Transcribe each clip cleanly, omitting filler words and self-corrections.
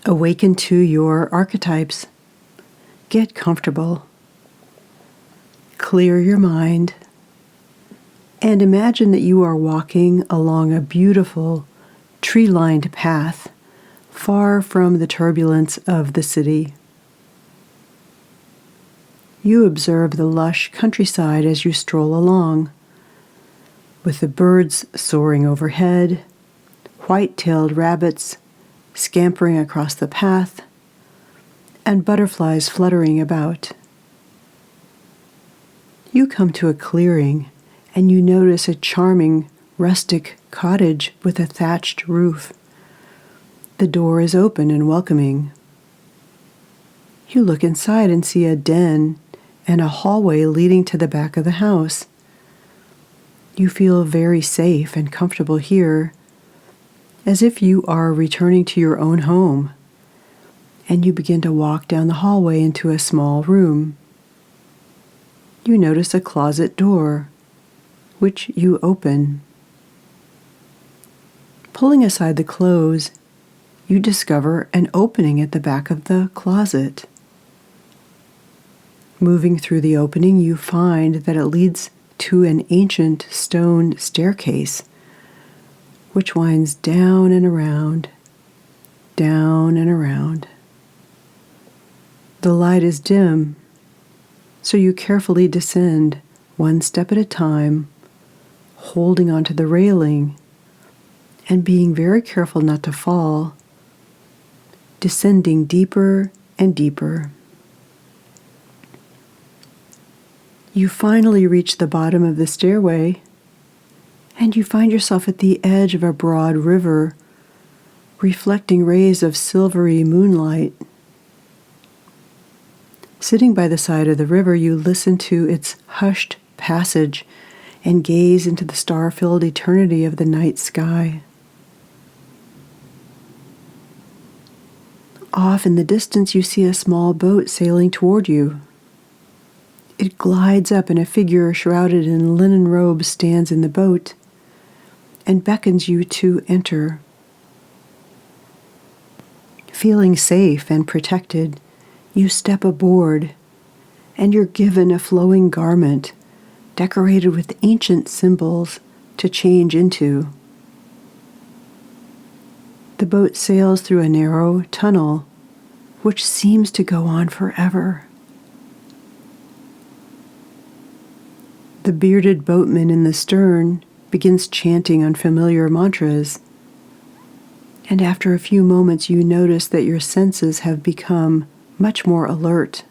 Awaken to your archetypes. Get comfortable. Clear your mind. And imagine that you are walking along a beautiful, tree-lined path far from the turbulence of the city. You observe the lush countryside as you stroll along, with the birds soaring overhead, white-tailed rabbits scampering across the path, and butterflies fluttering about. You come to a clearing and you notice a charming rustic cottage with a thatched roof. The door is open and welcoming. You look inside and see a den and a hallway leading to the back of the house. You feel very safe and comfortable here, as if you are returning to your own home, and you begin to walk down the hallway into a small room. You notice a closet door, which you open. Pulling aside the clothes, you discover an opening at the back of the closet. Moving through the opening, you find that it leads to an ancient stone staircase, which winds down and around, down and around. The light is dim, so you carefully descend one step at a time, holding onto the railing and being very careful not to fall, descending deeper and deeper. You finally reach the bottom of the stairway, and you find yourself at the edge of a broad river, reflecting rays of silvery moonlight. Sitting by the side of the river, you listen to its hushed passage and gaze into the star-filled eternity of the night sky. Off in the distance, you see a small boat sailing toward you. It glides up, and a figure shrouded in linen robes stands in the boat and beckons you to enter. Feeling safe and protected, you step aboard, and you're given a flowing garment decorated with ancient symbols to change into. The boat sails through a narrow tunnel, which seems to go on forever. The bearded boatman in the stern begins chanting unfamiliar mantras, and after a few moments you notice that your senses have become much more alert.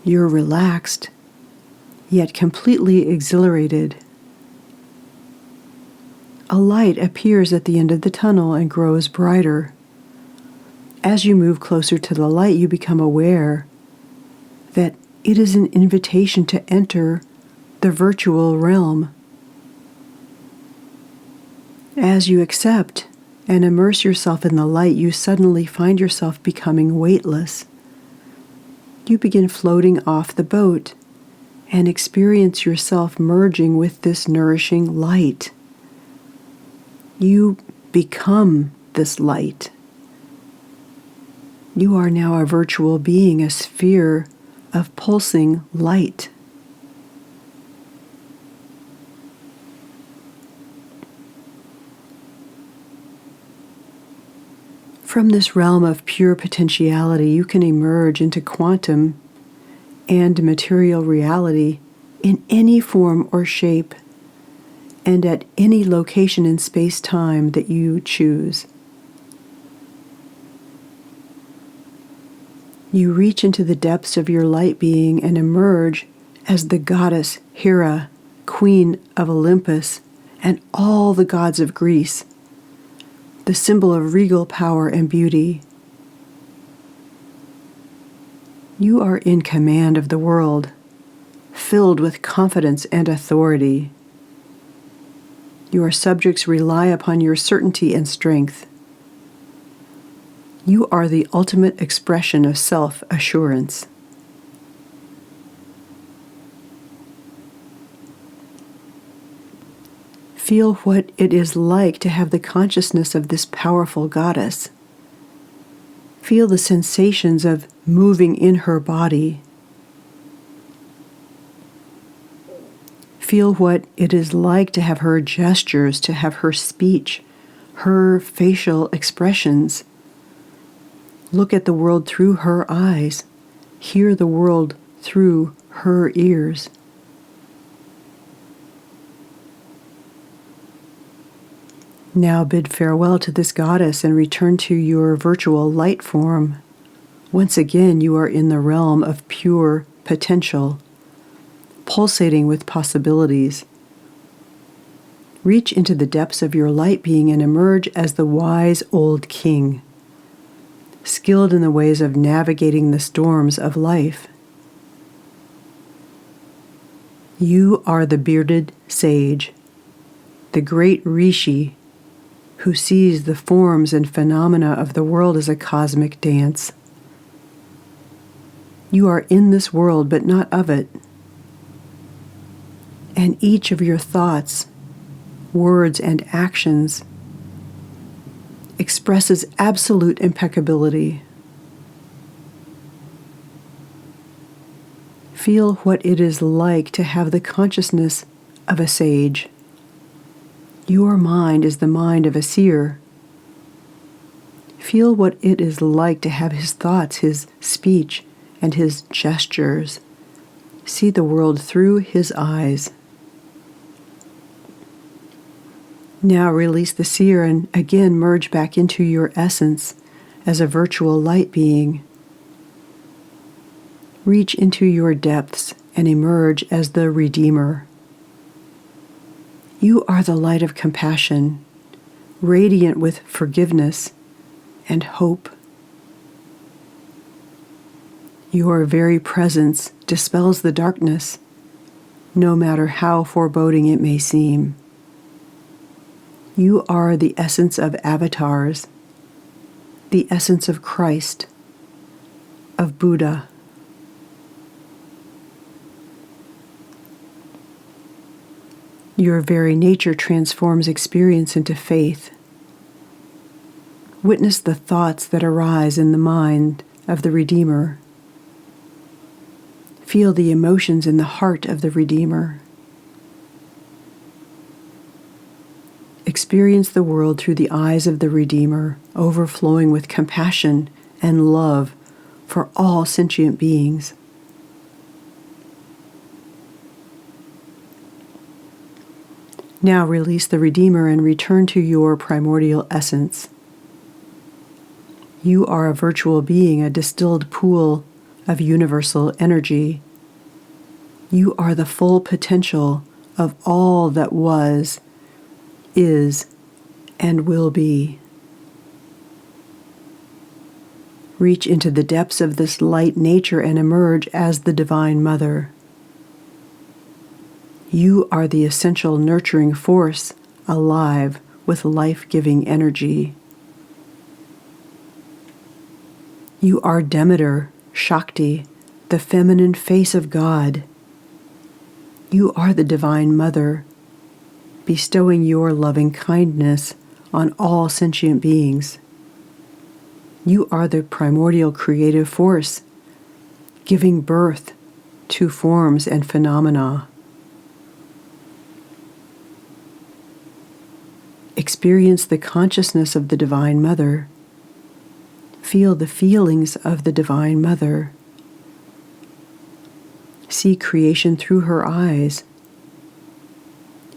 You're relaxed, yet completely exhilarated. A light appears at the end of the tunnel and grows brighter. As you move closer to the light, you become aware that it is an invitation to enter the virtual realm. As you accept and immerse yourself in the light, you suddenly find yourself becoming weightless. You begin floating off the boat and experience yourself merging with this nourishing light. You become this light. You are now a virtual being, a sphere of pulsing light. From this realm of pure potentiality, you can emerge into quantum and material reality in any form or shape and at any location in space-time that you choose. You reach into the depths of your light being and emerge as the goddess Hera, queen of Olympus, and all the gods of Greece, the symbol of regal power and beauty. You are in command of the world, filled with confidence and authority. Your subjects rely upon your certainty and strength. You are the ultimate expression of self-assurance. Feel what it is like to have the consciousness of this powerful goddess. Feel the sensations of moving in her body. Feel what it is like to have her gestures, to have her speech, her facial expressions. Look at the world through her eyes. Hear the world through her ears. Now bid farewell to this goddess and return to your virtual light form. Once again, you are in the realm of pure potential, pulsating with possibilities. Reach into the depths of your light being and emerge as the wise old king, skilled in the ways of navigating the storms of life. You are the bearded sage, the great rishi, who sees the forms and phenomena of the world as a cosmic dance. You are in this world, but not of it. And each of your thoughts, words, and actions expresses absolute impeccability. Feel what it is like to have the consciousness of a sage. Your mind is the mind of a seer. Feel what it is like to have his thoughts, his speech, and his gestures. See the world through his eyes. Now release the seer and again merge back into your essence as a virtual light being. Reach into your depths and emerge as the Redeemer. You are the light of compassion, radiant with forgiveness and hope. Your very presence dispels the darkness, no matter how foreboding it may seem. You are the essence of avatars, the essence of Christ, of Buddha. Your very nature transforms experience into faith. Witness the thoughts that arise in the mind of the Redeemer. Feel the emotions in the heart of the Redeemer. Experience the world through the eyes of the Redeemer, overflowing with compassion and love for all sentient beings. Now release the Redeemer and return to your primordial essence. You are a virtual being, a distilled pool of universal energy. You are the full potential of all that was, is, and will be. Reach into the depths of this light nature and emerge as the Divine Mother. You are the essential nurturing force, alive with life-giving energy. You are Demeter, Shakti, the feminine face of God. You are the Divine Mother, bestowing your loving kindness on all sentient beings. You are the primordial creative force, giving birth to forms and phenomena. Experience the consciousness of the Divine Mother. Feel the feelings of the Divine Mother. See creation through her eyes.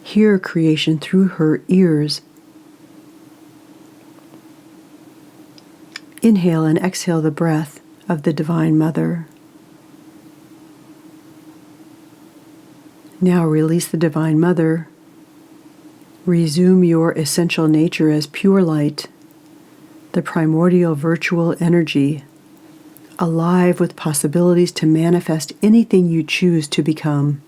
Hear creation through her ears. Inhale and exhale the breath of the Divine Mother. Now release the Divine Mother. Resume your essential nature as pure light, the primordial virtual energy, alive with possibilities to manifest anything you choose to become.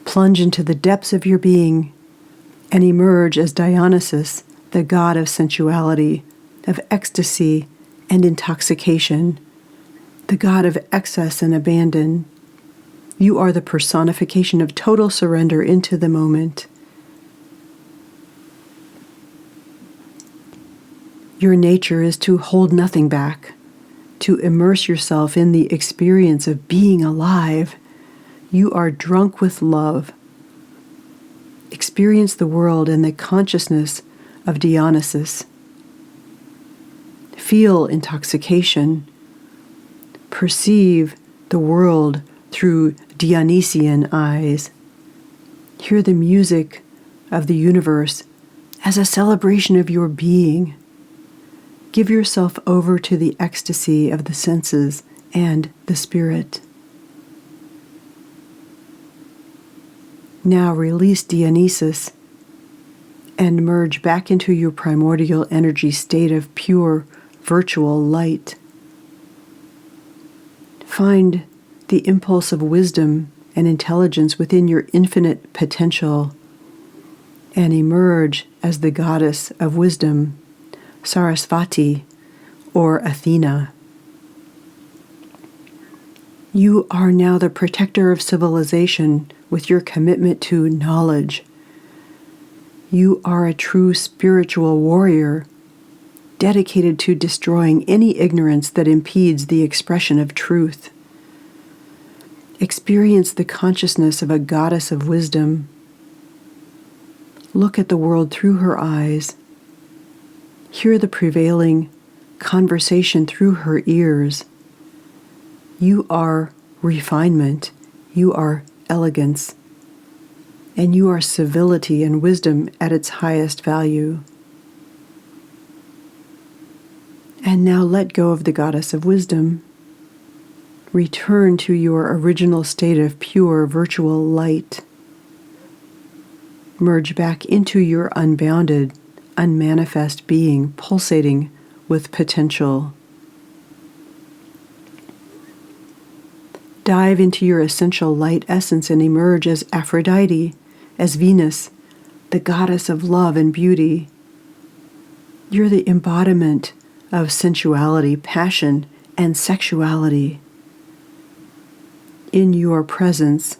Plunge into the depths of your being and emerge as Dionysus, the god of sensuality, of ecstasy and intoxication, the god of excess and abandon. You are the personification of total surrender into the moment. Your nature is to hold nothing back, to immerse yourself in the experience of being alive. You are drunk with love. Experience the world in the consciousness of Dionysus. Feel intoxication. Perceive the world through Dionysian eyes. Hear the music of the universe as a celebration of your being. Give yourself over to the ecstasy of the senses and the spirit. Now release Dionysus and merge back into your primordial energy state of pure, virtual light. Find the impulse of wisdom and intelligence within your infinite potential and emerge as the goddess of wisdom, Sarasvati, or Athena. You are now the protector of civilization with your commitment to knowledge. You are a true spiritual warrior, dedicated to destroying any ignorance that impedes the expression of truth. Experience the consciousness of a goddess of wisdom. Look at the world through her eyes. Hear the prevailing conversation through her ears. You are refinement. You are elegance. And you are civility and wisdom at its highest value. And now let go of the goddess of wisdom. Return to your original state of pure virtual light. Merge back into your unbounded, unmanifest being, pulsating with potential. Dive into your essential light essence and emerge as Aphrodite, as Venus, the goddess of love and beauty. You're the embodiment of sensuality, passion, and sexuality. In your presence,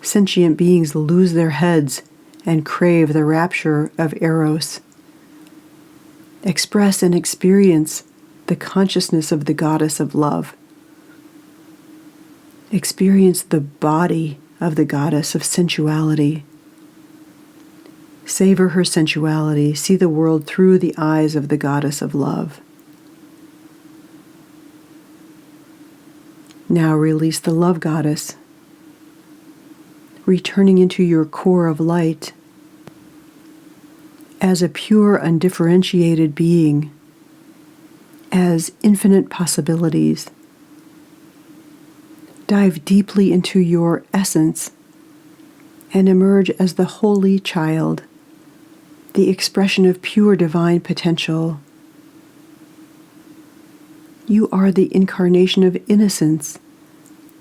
sentient beings lose their heads and crave the rapture of Eros. Express and experience the consciousness of the goddess of love. Experience the body of the goddess of sensuality. Savor her sensuality. See the world through the eyes of the goddess of love. Now release the love goddess, returning into your core of light as a pure, undifferentiated being, as infinite possibilities. Dive deeply into your essence and emerge as the holy child, the expression of pure divine potential. You are the incarnation of innocence,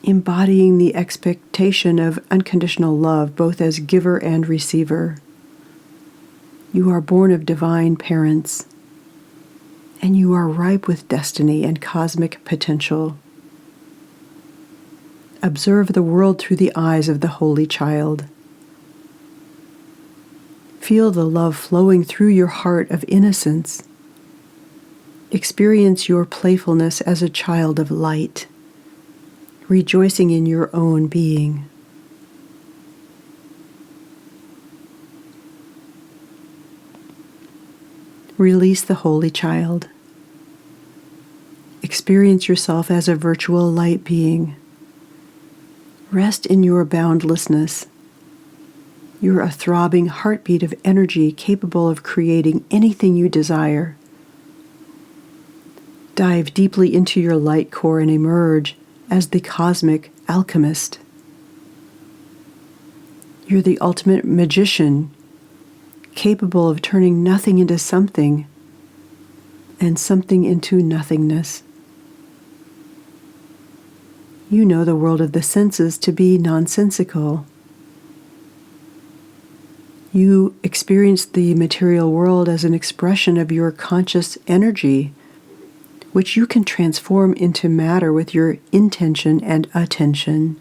embodying the expectation of unconditional love, both as giver and receiver. You are born of divine parents, and you are ripe with destiny and cosmic potential. Observe the world through the eyes of the holy child. Feel the love flowing through your heart of innocence. Experience your playfulness as a child of light, rejoicing in your own being. Release the holy child. Experience yourself as a virtual light being. Rest in your boundlessness. You're a throbbing heartbeat of energy capable of creating anything you desire. Dive deeply into your light core and emerge as the cosmic alchemist. You're the ultimate magician, capable of turning nothing into something and something into nothingness. You know the world of the senses to be nonsensical. You experience the material world as an expression of your conscious energy, which you can transform into matter with your intention and attention.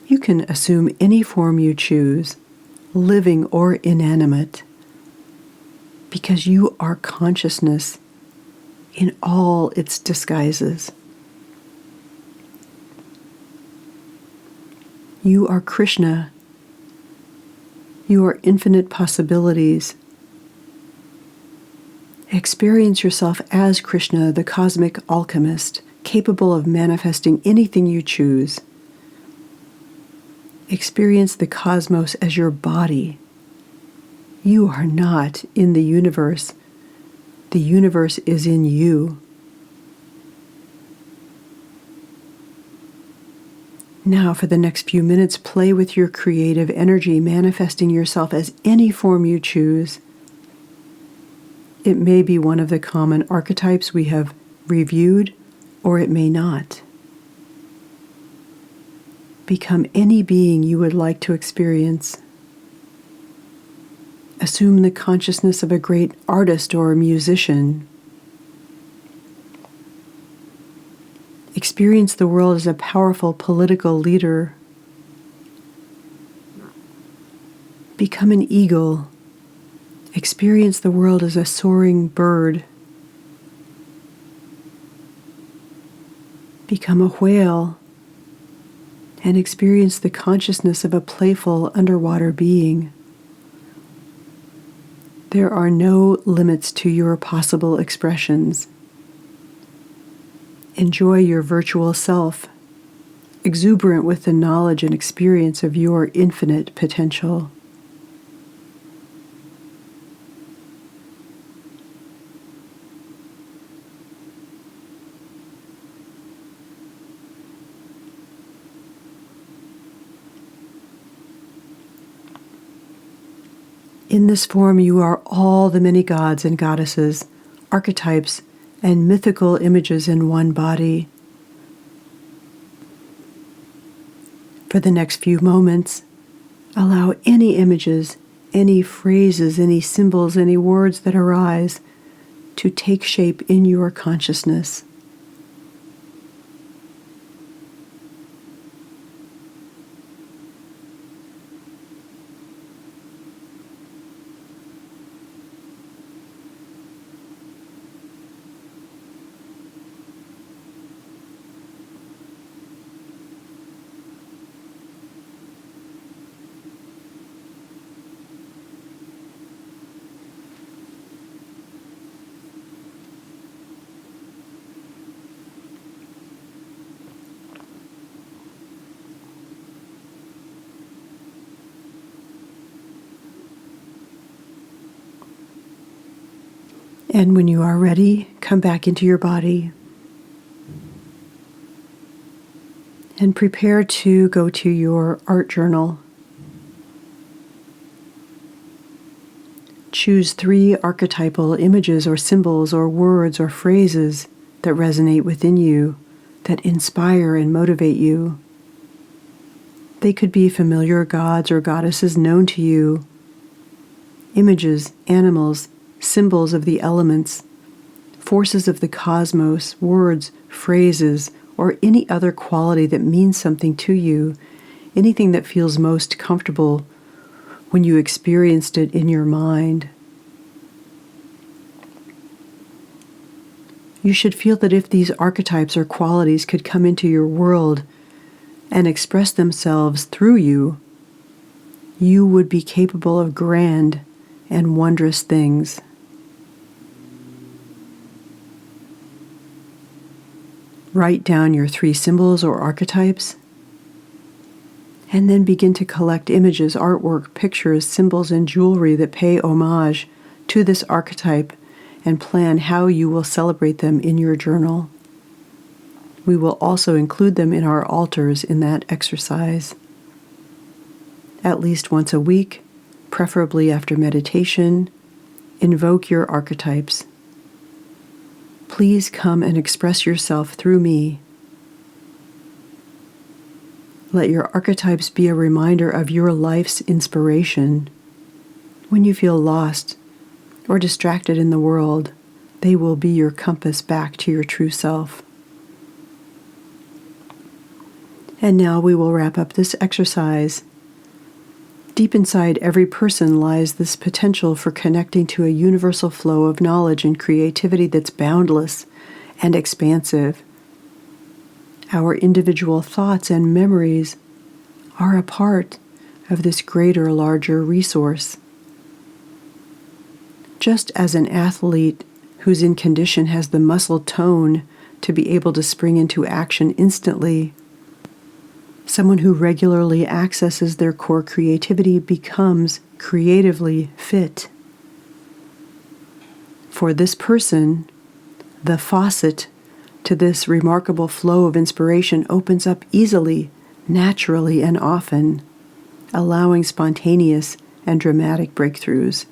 You can assume any form you choose, living or inanimate. because you are consciousness in all its disguises. You are Krishna. You are infinite possibilities. Experience yourself as Krishna, the cosmic alchemist, capable of manifesting anything you choose. Experience the cosmos as your body. You are not in the universe. The universe is in you. Now, for the next few minutes, play with your creative energy, manifesting yourself as any form you choose. It may be one of the common archetypes we have reviewed, or it may not. Become any being you would like to experience. Assume the consciousness of a great artist or a musician. Experience the world as a powerful political leader. Become an eagle. Experience the world as a soaring bird. Become a whale and experience the consciousness of a playful underwater being. There are no limits to your possible expressions. Enjoy your virtual self, exuberant with the knowledge and experience of your infinite potential. In this form, you are all the many gods and goddesses, archetypes, and mythical images in one body. For the next few moments, allow any images, any phrases, any symbols, any words that arise to take shape in your consciousness. And when you are ready, come back into your body and prepare to go to your art journal. Choose 3 archetypal images or symbols or words or phrases that resonate within you, that inspire and motivate you. They could be familiar gods or goddesses known to you, images, animals, symbols of the elements, forces of the cosmos, words, phrases, or any other quality that means something to you, anything that feels most comfortable when you experienced it in your mind. You should feel that if these archetypes or qualities could come into your world and express themselves through you, you would be capable of grand and wondrous things. Write down your 3 symbols or archetypes, and then begin to collect images, artwork, pictures, symbols, and jewelry that pay homage to this archetype, and plan how you will celebrate them in your journal. We will also include them in our altars in that exercise. At least once a week, preferably after meditation, invoke your archetypes. Please come and express yourself through me. Let your archetypes be a reminder of your life's inspiration. When you feel lost or distracted in the world, they will be your compass back to your true self. And now we will wrap up this exercise. Deep inside every person lies this potential for connecting to a universal flow of knowledge and creativity that's boundless and expansive. Our individual thoughts and memories are a part of this greater, larger resource. Just as an athlete who's in condition has the muscle tone to be able to spring into action instantly, someone who regularly accesses their core creativity becomes creatively fit. For this person, the faucet to this remarkable flow of inspiration opens up easily, naturally, and often, allowing spontaneous and dramatic breakthroughs.